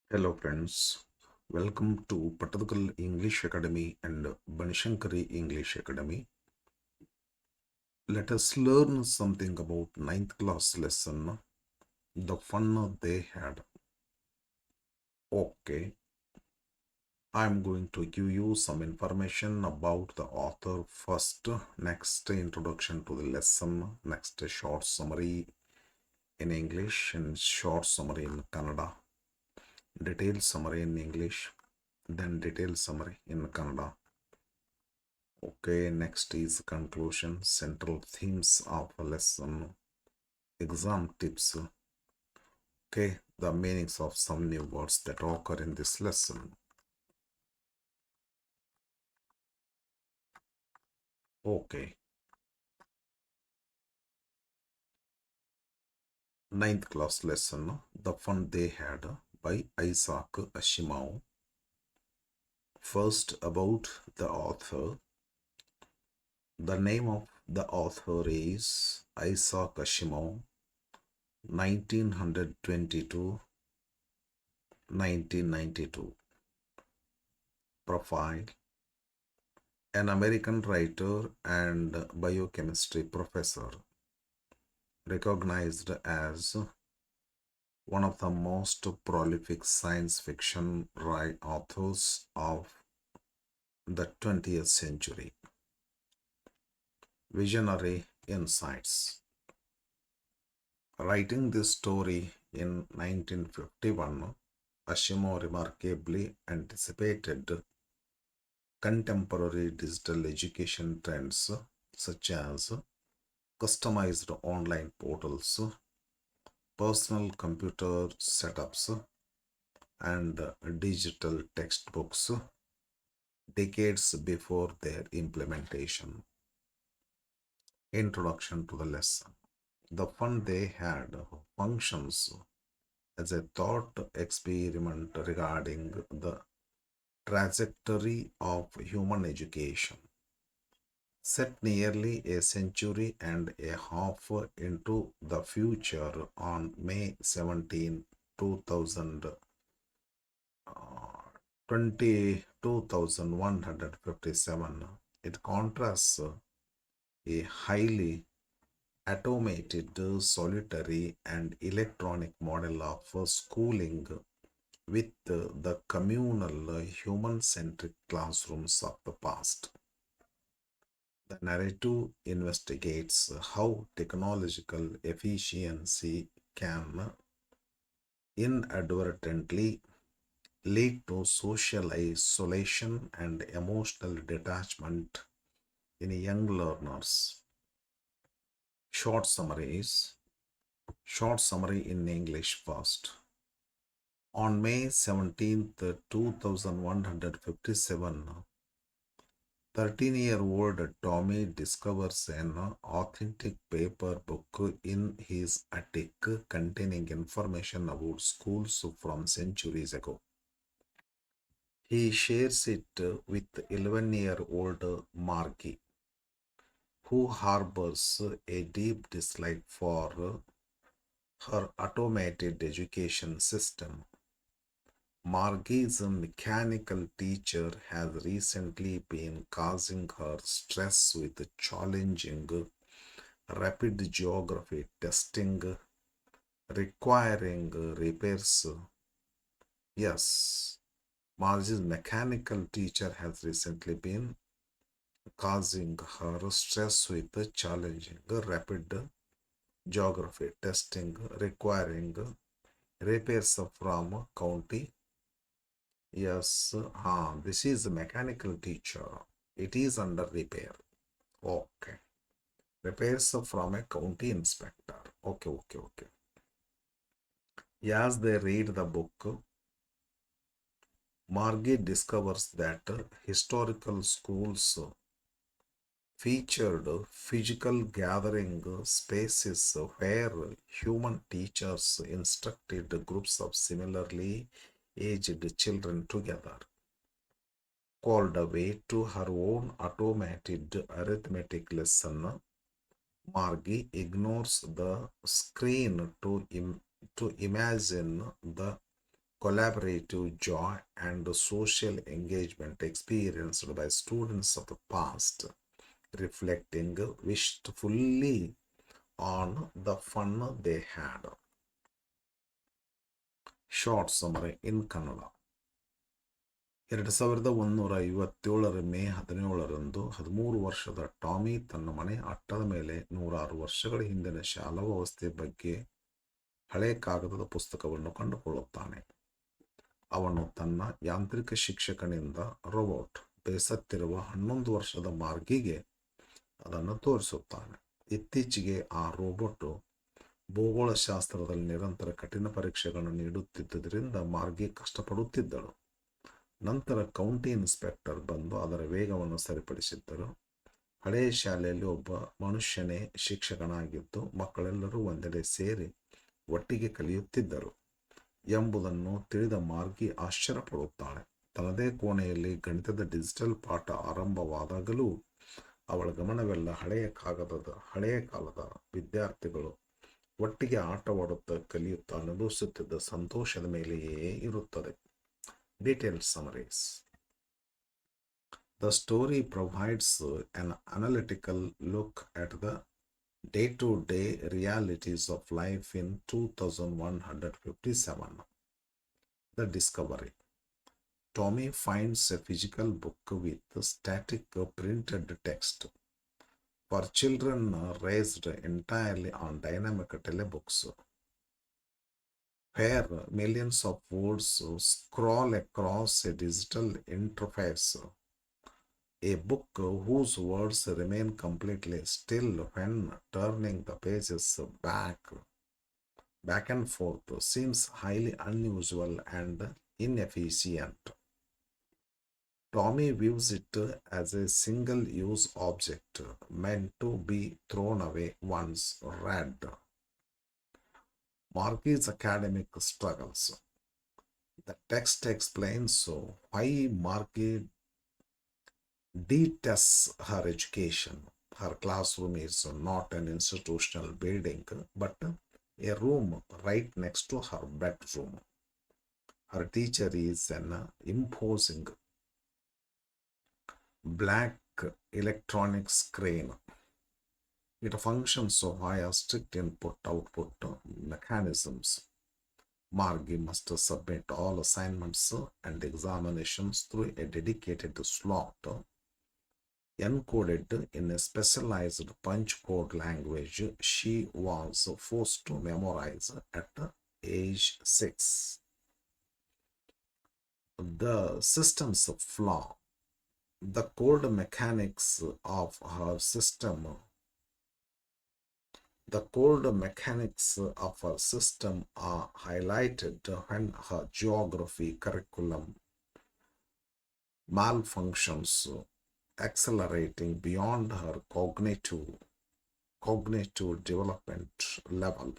Hello friends, welcome to Pattathakal English Academy and Banishankari English Academy. Let us learn something about ninth class lesson, the fun they had. Okay, I'm going to give you some information about the author first, next introduction to the lesson, next short summary in English and short summary in Kannada, detailed summary in English, then detailed summary in Kannada. Okay, next is conclusion, central themes of a lesson, exam tips. Okay, the meanings of some new words that occur in this lesson. Okay, ninth class lesson, The Fun They Had by Isaac Asimov. First, about the author. The name of the author is Isaac Asimov, 1922 1992. Profile: an American writer and biochemistry professor, recognized as one of the most prolific science fiction authors of the 20th century. Visionary insights. Writing this story in 1951, Asimov remarkably anticipated contemporary digital education trends such as customized online portals, personal computer setups, and digital textbooks decades before their implementation. Introduction to the lesson. The fun they had functions as a thought experiment regarding the trajectory of human education. Set nearly a century and a half into the future on May 17, 22,157, it contrasts a highly automated, solitary, and electronic model of schooling with the communal, human centric classrooms of the past. The narrative investigates how technological efficiency can inadvertently lead to social isolation and emotional detachment in young learners. Short summaries. Short summary in English first. On May 17th, 2157, 13-year-old Tommy discovers an authentic paper book in his attic containing information about schools from centuries ago. He shares it with 11-year-old Margie, who harbors a deep dislike for her automated education system. Margie's mechanical teacher has recently been causing her stress with challenging rapid geography testing requiring repairs. Yes, Margie's mechanical teacher has recently been causing her stress with challenging rapid geography testing requiring repairs from county. Yes, this is a mechanical teacher. It is under repair. Okay. Repairs from a county inspector. Okay, okay, okay. As they read the book, Margie discovers that historical schools featured physical gathering spaces where human teachers instructed groups of similarly aged children together. Called away to her own automated arithmetic lesson, Margie ignores the screen to imagine the collaborative joy, and social engagement experienced by students of the past, reflecting wistfully on the fun they had. Short summary in Kannada. 2157 May 17ರಂದು 13 ವರ್ಷದ Tommy ತನ್ನ ಮನೆ ಅಟ್ಟದ ಮೇಲೆ 106 ವರ್ಷಗಳ ಹಿಂದಿನ ಶಾಲಾ ವ್ಯವಸ್ಥೆಯ ಬಗ್ಗೆ ಹಳೆ ಕಾಗದದ ಪುಸ್ತಕವನ್ನು ಕಂಡುಕೊಳ್ಳುತ್ತಾನೆ. ಅವನು ತನ್ನ ಯಾಂತ್ರಿಕ ಶಿಕ್ಷಕನಿಂದ ರೋಬೋಟ್ ಬೇಸತ್ತಿರುವ 11 ವರ್ಷದ ಮಾರ್ಗಿಗೆ ಅದನ್ನು ತೋರಿಸುತ್ತಾನೆ. ಇತ್ತೀಚೆಗೆ ಆ ರೋಬೋಟ್ ಭೂಗೋಳಶಾಸ್ತ್ರದಲ್ಲಿ ನಿರಂತರ ಕಠಿಣ ಪರೀಕ್ಷೆಗಳನ್ನು ನೀಡುತ್ತಿದ್ದುದರಿಂದ ಮಾರ್ಗಿ ಕಷ್ಟಪಡುತ್ತಿದ್ದಳು. ನಂತರ ಕೌಂಟಿ ಇನ್ಸ್ಪೆಕ್ಟರ್ ಬಂದು ಅದರ ವೇಗವನ್ನು ಸರಿಪಡಿಸಿದ್ದರು. ಹಳೆಯ ಶಾಲೆಯಲ್ಲಿ ಒಬ್ಬ ಮನುಷ್ಯನೇ ಶಿಕ್ಷಕನಾಗಿದ್ದು ಮಕ್ಕಳೆಲ್ಲರೂ ಒಂದೆಡೆ ಸೇರಿ ಒಟ್ಟಿಗೆ ಕಲಿಯುತ್ತಿದ್ದರು ಎಂಬುದನ್ನು ತಿಳಿದ ಮಾರ್ಗಿ ಆಶ್ಚರ್ಯಪಡುತ್ತಾಳೆ. ತನ್ನದೇ ಕೋಣೆಯಲ್ಲಿ ಗಣಿತದ ಡಿಜಿಟಲ್ ಪಾಠ ಆರಂಭವಾದಾಗಲೂ ಅವಳ ಗಮನವೆಲ್ಲ ಹಳೆಯ ಕಾಲದ ವಿದ್ಯಾರ್ಥಿಗಳು ಒಟ್ಟಿಗೆ ಆಟವಾಡುತ್ತಾ ಕಲಿಯುತ್ತಾ ಅನುಭವಿಸುತ್ತಿದ್ದ ಸಂತೋಷದ ಮೇಲೆಯೇ ಇರುತ್ತದೆ. Detailed summaries. The story provides an analytical look at the day-to-day realities of life in 2157. The discovery. Tommy finds a physical book with static printed text. For children raised entirely on dynamic telebooks, where millions of words scroll across a digital interface, a book whose words remain completely still when turning the pages back and forth seems highly unusual and inefficient. Tommy views it as a single-use object meant to be thrown away once read. Margie's academic struggles. The text explains why Margie detests her education. Her classroom is not an institutional building, but a room right next to her bedroom. Her teacher is an imposing black electronic screen. It functions via strict input-output mechanisms. Margie must submit all assignments and examinations through a dedicated slot encoded in a specialized punch code language she was forced to memorize at age 6. The system's flaw. The code mechanics of her system are highlighted when her geography curriculum malfunctions, accelerating beyond her cognitive development level.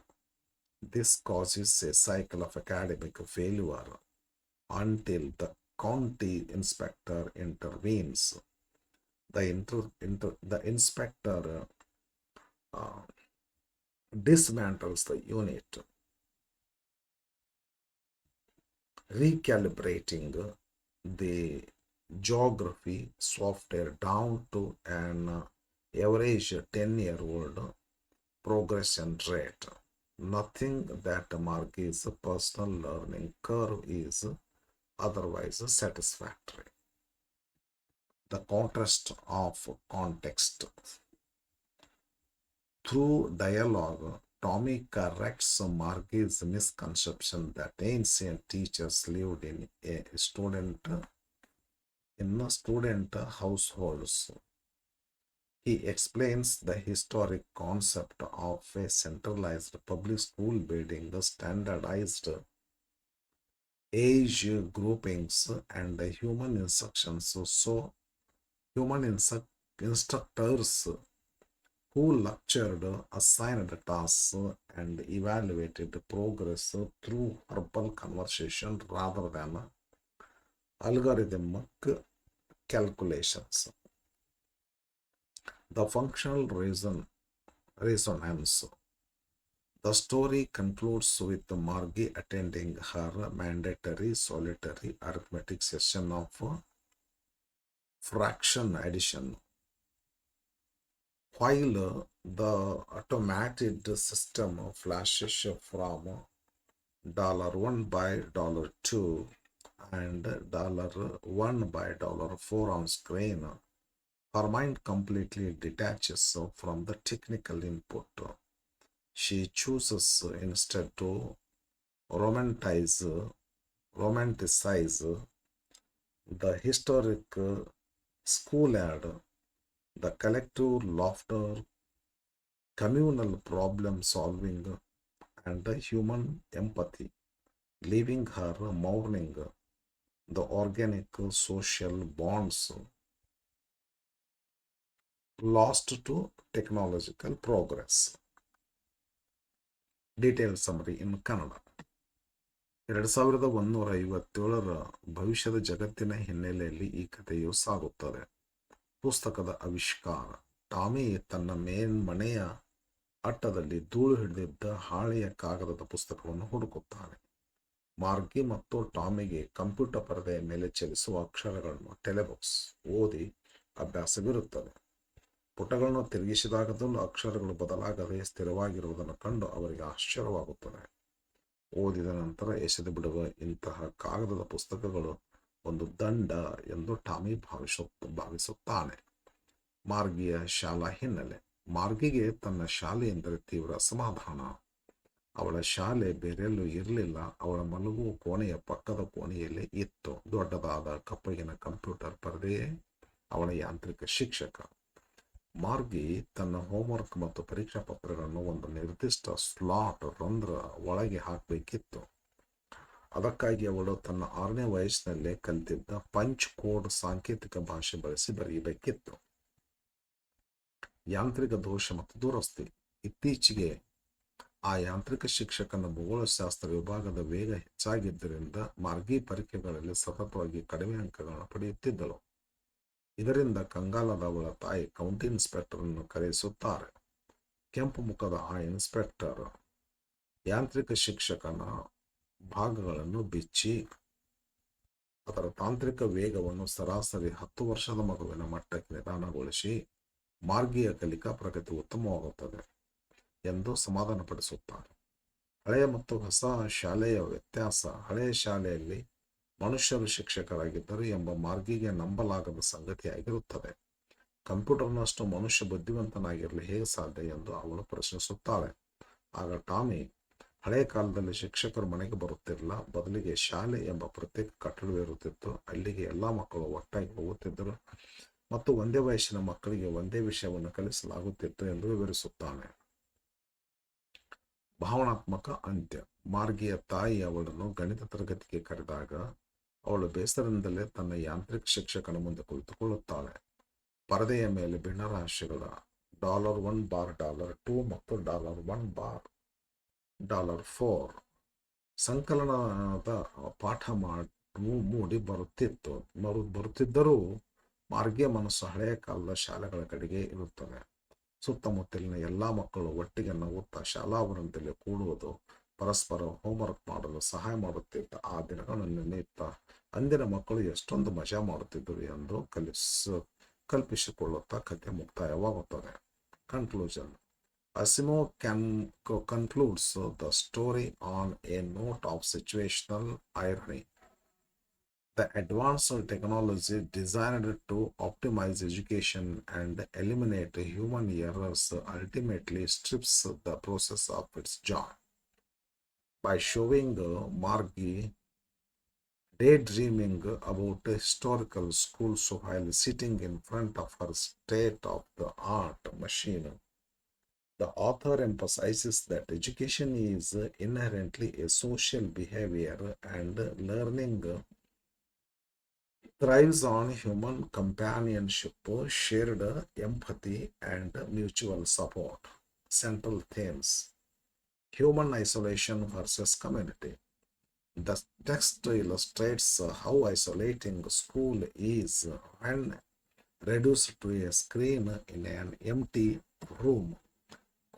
This causes a cycle of academic failure until the county inspector intervenes. The inspector dismantles the unit, recalibrating the geography software down to an average 10-year-old progression rate. Nothing that Margie's personal learning curve is otherwise satisfactory. The contrast of context. Through dialogue, Tommy corrects Margie's misconception that ancient teachers lived in student households. He explains the historic concept of a centralized public school building, the standardized age groupings, and human instructors who lectured, assigned tasks, and evaluated progress through verbal conversation rather than algorithmic calculations. The functional resonance. The story concludes with Margie attending her mandatory solitary arithmetic session of fraction addition. While the automated system flashes from $1 by $2 and $1 by $4 on screen, her mind completely detaches from the technical input. She chooses instead to romanticize the historic school ad, the collective laughter, communal problem solving, and the human empathy, leaving her mourning the organic social bonds lost to technological progress. Detailed summary in Kannada. 2157ರ ಭವಿಷ್ಯದ ಜಗತ್ತಿನ ಹಿನ್ನೆಲೆಯಲ್ಲಿ ಈ ಕಥೆಯು ಸಾಗುತ್ತದೆ. ಪುಸ್ತಕದ ಆವಿಷ್ಕಾರ. Tommy ತನ್ನ ಮನೆಯ ಅಟ್ಟದಲ್ಲಿ ಧೂಳು ಹಿಡಿದಿದ್ದ ಹಾಳೆಯ ಕಾಗದದ ಪುಸ್ತಕವನ್ನು ಹುಡುಕುತ್ತಾನೆ. ಮಾರ್ಗಿ ಮತ್ತು ಟಾಮಿಗೆ ಕಂಪ್ಯೂಟರ್ ಪರದೆಯ ಮೇಲೆ ಚಲಿಸುವ ಅಕ್ಷರಗಳನ್ನು ಟೆಲೆಬುಕ್ಸ್ ಓದಿ ಅಭ್ಯಾಸವಿರುತ್ತದೆ. ಪುಟಗಳನ್ನು ತಿರುಗಿಸಿದಾಗದಲ್ಲೂ ಅಕ್ಷರಗಳು ಬದಲಾಗದೆ ಸ್ಥಿರವಾಗಿರುವುದನ್ನು ಕಂಡು ಅವರಿಗೆ ಆಶ್ಚರ್ಯವಾಗುತ್ತದೆ. ಓದಿದ ನಂತರ ಎಸೆದು ಬಿಡುವ ಇಂತಹ ಕಾಗದದ ಪುಸ್ತಕಗಳು ಒಂದು ದಂಡ ಎಂದು ಟಾಮಿ ಭಾವಿಸುತ್ತಾನೆ. ಮಾರ್ಗಿಯ ಶಾಲಾ ಹಿನ್ನೆಲೆ. ಮಾರ್ಗಿಗೆ ತನ್ನ ಶಾಲೆ ಎಂದರೆ ತೀವ್ರ ಅಸಮಾಧಾನ. ಅವಳ ಶಾಲೆ ಬೇರೆಲ್ಲೂ ಇರಲಿಲ್ಲ. ಅವಳ ಮಲಗುವ ಕೋಣೆಯ ಪಕ್ಕದ ಕೋಣೆಯಲ್ಲಿ ಇತ್ತು. ದೊಡ್ಡದಾದ ಕಪ್ಪಗಿನ ಕಂಪ್ಯೂಟರ್ ಪರದೆಯೇ ಅವಳ ಯಾಂತ್ರಿಕ ಶಿಕ್ಷಕ. ಮಾರ್ಗಿ ತನ್ನ ಹೋಮ್ವರ್ಕ್ ಮತ್ತು ಪರೀಕ್ಷಾ ಪತ್ರಗಳನ್ನು ಒಂದು ನಿರ್ದಿಷ್ಟ ಸ್ಲಾಟ್ ರಂಧ್ರ ಒಳಗೆ ಹಾಕಬೇಕಿತ್ತು. ಅದಕ್ಕಾಗಿ ಅವಳು ತನ್ನ 6ನೇ ವಯಸ್ಸಿನಲ್ಲೇ ಕಲಿತಿದ್ದ ಪಂಚ್ ಕೋಡ್ ಸಾಂಕೇತಿಕ ಭಾಷೆ ಬಳಸಿ ಬರೆಯಬೇಕಿತ್ತು. ಯಾಂತ್ರಿಕ ದೋಷ ಮತ್ತು ದುರಸ್ತಿ. ಇತ್ತೀಚೆಗೆ ಆ ಯಾಂತ್ರಿಕ ಶಿಕ್ಷಕನ ಭೂಗೋಳಶಾಸ್ತ್ರ ವಿಭಾಗದ ವೇಗ ಹೆಚ್ಚಾಗಿದ್ದರಿಂದ ಮಾರ್ಗಿ ಪರೀಕ್ಷೆಗಳಲ್ಲಿ ಸತತವಾಗಿ ಕಡಿಮೆ ಅಂಕಗಳನ್ನು ಪಡೆಯುತ್ತಿದ್ದಳು. ಇದರಿಂದ ಕಂಗಾಲದ ಅವಳ ತಾಯಿ ಕೌಂಟಿ ಇನ್ಸ್ಪೆಕ್ಟರ್ ಅನ್ನು ಕರೆಯಿಸುತ್ತಾರೆ. ಕೆಂಪು ಮುಖದ ಆ ಇನ್ಸ್ಪೆಕ್ಟರ್ ಯಾಂತ್ರಿಕ ಶಿಕ್ಷಕನ ಭಾಗಗಳನ್ನು ಬಿಚ್ಚಿ ಅದರ ತಾಂತ್ರಿಕ ವೇಗವನ್ನು ಸರಾಸರಿ 10 ವರ್ಷದ ಮಗುವಿನ ಮಟ್ಟಕ್ಕೆ ನಿಧಾನಗೊಳಿಸಿ ಮಾರ್ಗಿಯ ಕಲಿಕಾ ಪ್ರಗತಿ ಉತ್ತಮವಾಗುತ್ತದೆ ಎಂದು ಸಮಾಧಾನಪಡಿಸುತ್ತಾರೆ. ಹಳೆಯ ಮತ್ತು ಹೊಸ ಶಾಲೆಯ ವ್ಯತ್ಯಾಸ. ಹಳೆಯ ಶಾಲೆಯಲ್ಲಿ ಮನುಷ್ಯರು ಶಿಕ್ಷಕರಾಗಿದ್ದರು ಎಂಬ ಮಾರ್ಗಿಗೆ ನಂಬಲಾಗದ ಸಂಗತಿಯಾಗಿರುತ್ತದೆ. ಕಂಪ್ಯೂಟರ್ನಷ್ಟು ಮನುಷ್ಯ ಬುದ್ಧಿವಂತನಾಗಿರಲು ಹೇಗೆ ಸಾಧ್ಯ ಎಂದು ಅವಳು ಪ್ರಶ್ನಿಸುತ್ತಾಳೆ. ಆಗ ಟಾಮಿ, ಹಳೆಯ ಕಾಲದಲ್ಲಿ ಶಿಕ್ಷಕರು ಮನೆಗೆ ಬರುತ್ತಿರಲಿಲ್ಲ, ಬದಲಿಗೆ ಶಾಲೆ ಎಂಬ ಪ್ರತ್ಯೇಕ ಕಟ್ಟಡವಿರುತ್ತಿತ್ತು. ಅಲ್ಲಿಗೆ ಎಲ್ಲ ಮಕ್ಕಳು ಒಟ್ಟಾಗಿ ಹೋಗುತ್ತಿದ್ದರು ಮತ್ತು ಒಂದೇ ವಯಸ್ಸಿನ ಮಕ್ಕಳಿಗೆ ಒಂದೇ ವಿಷಯವನ್ನು ಕಲಿಸಲಾಗುತ್ತಿತ್ತು ಎಂದು ವಿವರಿಸುತ್ತಾನೆ. ಭಾವನಾತ್ಮಕ ಅಂತ್ಯ. ಮಾರ್ಗಿಯ ತಾಯಿ ಅವಳನ್ನು ಗಣಿತ ತರಗತಿಗೆ ಕರೆದಾಗ ಅವಳು ಬೇಸರದಿಂದಲೇ ತನ್ನ ಯಾಂತ್ರಿಕ ಶಿಕ್ಷಕನ ಮುಂದೆ ಕುಳಿತುಕೊಳ್ಳುತ್ತಾಳೆ. ಪರದೆಯ ಮೇಲೆ ಭಿನ್ನರಾಶಿಗಳ $1 ಬಾರ್ $2 ಮತ್ತು $1 ಬಾರ್ $4 ಸಂಕಲನದ ಪಾಠ ಮೂಡಿ ಬರುತ್ತಿದ್ದರೂ ಮಾರ್ಗಿಯ ಮನಸ್ಸು ಹಳೆಯ ಕಾಲದ ಶಾಲೆಗಳ ಕಡೆಗೆ ಇರುತ್ತದೆ. ಸುತ್ತಮುತ್ತಲಿನ ಎಲ್ಲ ಮಕ್ಕಳು ಒಟ್ಟಿಗೆ ನಗುತ್ತಾ ಶಾಲಾವರಣದಲ್ಲಿ ಕೂಡುವುದು, ಪರಸ್ಪರ ಹೋಮ್ವರ್ಕ್ ಮಾಡಲು ಸಹಾಯ ಮಾಡುತ್ತಿದ್ದ ಆ ದಿನಗಳನ್ನು ನೆನೆಯುತ್ತಾ ಅಂದಿನ ಮಕ್ಕಳು ಎಷ್ಟೊಂದು ಮಜಾ ಮಾಡುತ್ತಿದ್ದರು ಎಂದು ಕಲ್ಪಿಸಿಕೊಳ್ಳುತ್ತಾ ಕಥೆ ಮುಕ್ತಾಯವಾಗುತ್ತದೆ. Conclusion. Asimov concludes the story on a note of situational irony. The advanced technology designed to optimize education and eliminate human errors ultimately strips the process of its joy. By showing Margie daydreaming about historical schools while sitting in front of her state-of-the-art machine, the author emphasizes that education is inherently a social behavior and learning thrives on human companionship, shared empathy, and mutual support. Central themes: human isolation versus community. The text illustrates how isolating school is when reduced to a screen in an empty room.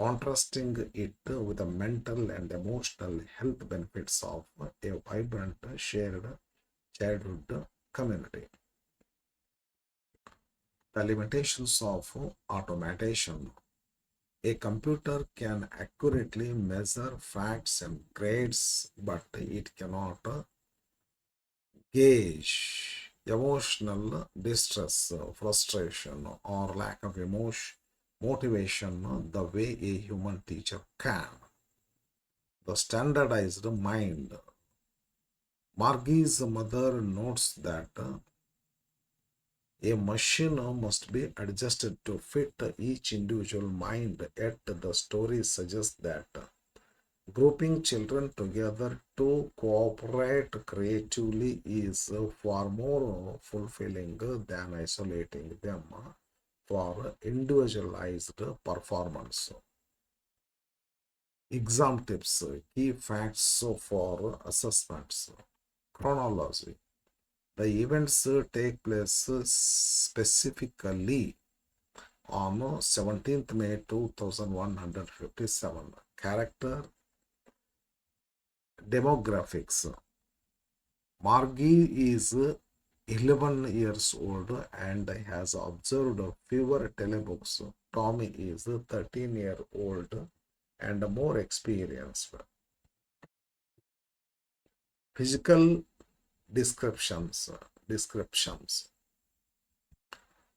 contrasting it with the mental and emotional health benefits of a vibrant shared childhood community. The limitations of automation. A computer can accurately measure facts and grades, but it cannot gauge emotional distress, frustration, or lack of motivation the way a human teacher can. The standardized mind. Margie's mother notes that a machine must be adjusted to fit each individual mind, yet the story suggests that grouping children together to cooperate creatively is far more fulfilling than isolating them for individualized performance. Exam tips, key facts for assessments, chronology. The events take place specifically on 17th May 2157. Character demographics. Margie is 11 years old and has observed fewer telebooks. Tommy is 13-year-old and more experienced. Physical descriptions.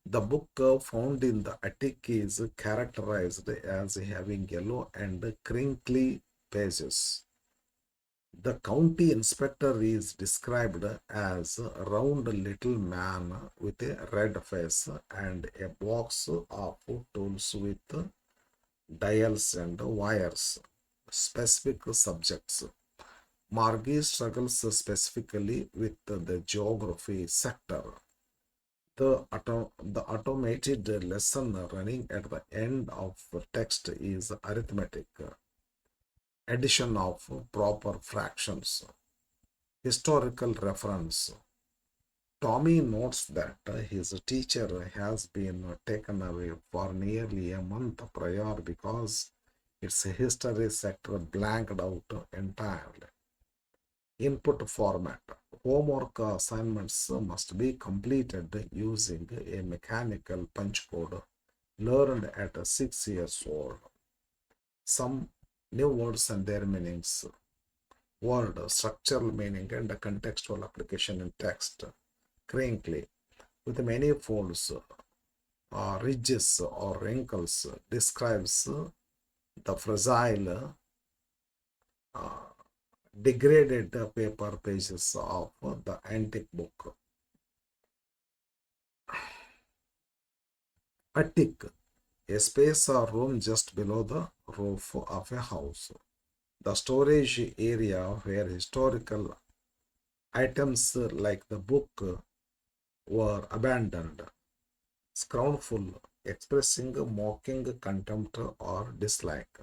The book found in the attic is characterized as having yellow and crinkly pages. The county inspector is described as a round little man with a red face and a box of tools with dials and wires. Specific subjects. Margie struggles specifically with the geography sector. The automated lesson running at the end of the text is arithmetic, addition of proper fractions, historical reference. Tommy notes that his teacher has been taken away for nearly a month prior because its history sector blanked out entirely. Input format. Homework assignments must be completed using a mechanical punch code learned at 6 years old. Some new words and their meanings. Word, structural meaning and contextual application in text. Crinkly, with many folds, ridges or wrinkles, describes the fragile, degraded paper pages of the antique book. Attic, a space or room just below the roof of a house. The storage area where historical items like the book were abandoned. Scornful, expressing mocking contempt or dislike.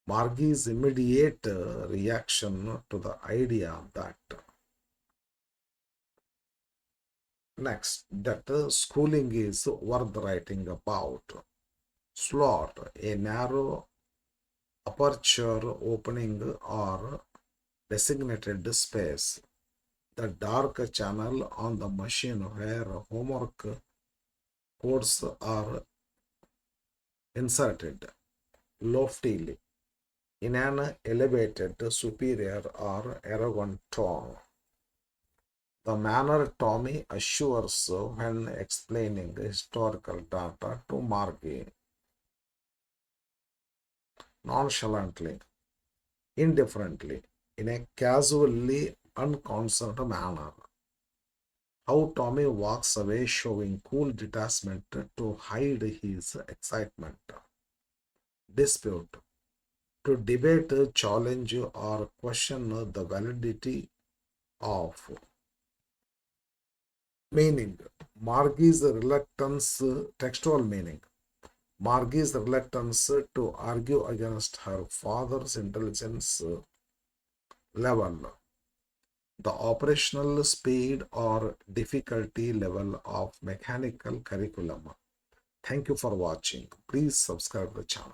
Margie's immediate reaction to the idea that schooling is worth writing about. Slot, a narrow aperture opening or designated space. The dark channel on the machine where homework codes are inserted. Loftily, in an elevated, superior, or arrogant tone. The manner Tommy assures when explaining historical data to Margie. Nonchalantly, indifferently, in a casually unconcerned manner. How Tommy walks away showing cool detachment to hide his excitement. Dispute. To debate, challenge, or question the validity of meaning. Margie's reluctance, textual meaning. Margie's reluctance to argue against her father's intelligence level. The operational speed or difficulty level of mechanical curriculum. Thank you for watching. Please subscribe the channel.